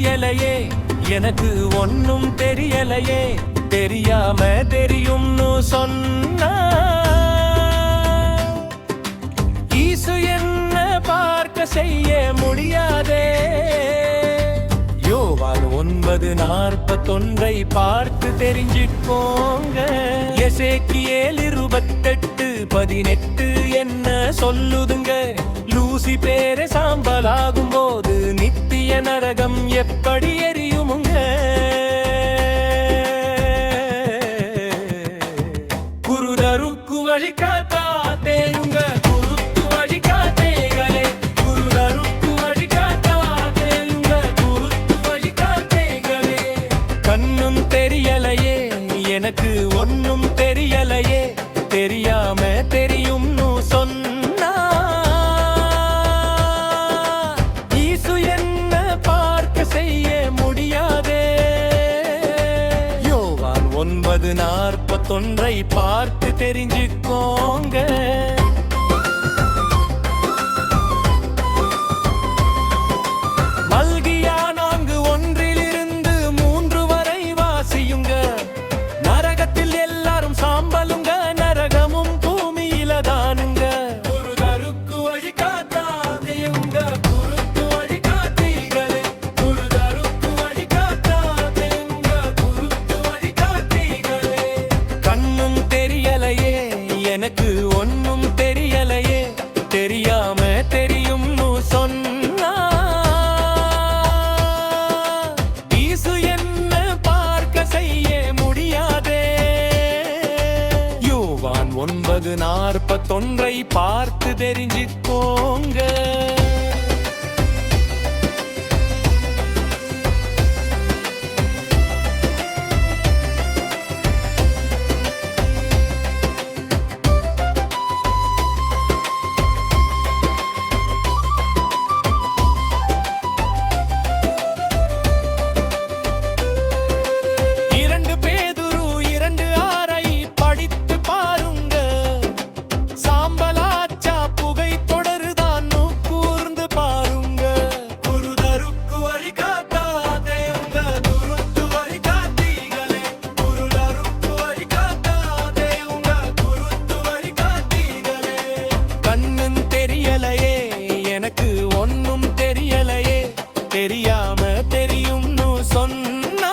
தெரியலையே, எனக்கு ஒன்னும் தெரியலையே, தெரியாம தெரியும்னு சொன்னா ஈசு என்ன பார்க்க செய்ய முடியாதே. யோவான் 9:41 பார்த்து தெரிஞ்சுக்கோங்க. எசேக்கியேல் 28:18 என்ன சொல்லுதுங்க? லூசி பேரை சாம்பலாகும் போது நித்திய நரகம் எப்படி எரியுமுங்க? குருடருக்கு வழிகாட்டா தேயுங்க, குருத்து வழிகாட்டேகளே, குருடருக்கு வழிகாட்டா தேயுங்க, குருத்து வழிகாட்டேகளே. கண்ணும் தெரியலையே, எனக்கு ஒன்னும் தெரியலையே, தெரியாம தெரியும்னு சொன்னா ஈசு என்ன பார்க்க செய்ய முடியாதே. யோவான் 9:41 பார்த்து தெரிஞ்சுக்கோங்க. மல்கியா 4:1-3 வரை வாசியுங்க. நரகத்தில் எல்லாரும் சாம்பலுங்க, நரகமும் பூமியில தானுங்க. குருடருக்கு வழிகாட்டாதேயுங்க, குருத்து வழிகாட்டீகளே, குருடருக்கு வழிகாட்டாதேயுங்க, குருத்து வழிகாட்டீகளே. கண்ணும் தெரியலையே, எனக்கு ஒன்னும் தெரியலையே, தெரியாம தெரியும்னு சொன்னா ஈசு என்ன பார்க்க செய்ய முடியாதே. யோவான் 9:41 பார்த்து தெரிஞ்சுக்கோங்க. பேதுரு 2:6 படித்து பாருங்க. சாம்பலாச்சா புகை தொடருதான்னு கூர்ந்து பாருங்க. குருடருக்கு வழிகாட்டாதேயுங்க, குருத்து வழிகாட்டீகளே, குருடருக்கு வழிகாட்டாதேயுங்க, குருத்து வழிகாட்டீகளே. கண்ணும் தெரியலையே, எனக்கு ஒன்னும் தெரியலையே, தெரியாம தெரியும்னு சொன்னா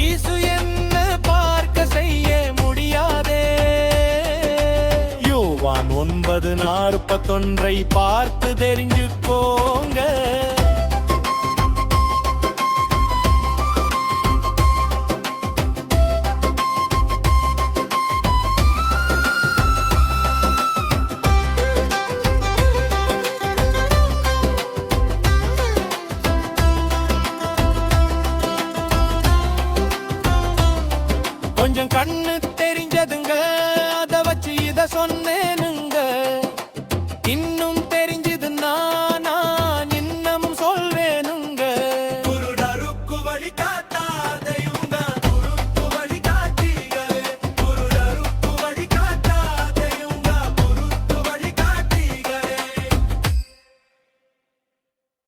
ஈசு என்ன பார்க்க செய்ய முடியாதே. யோவான் 9:41 பார்த்து தெரிஞ்சுக்கோங்க. கொஞ்சம் கண்ணு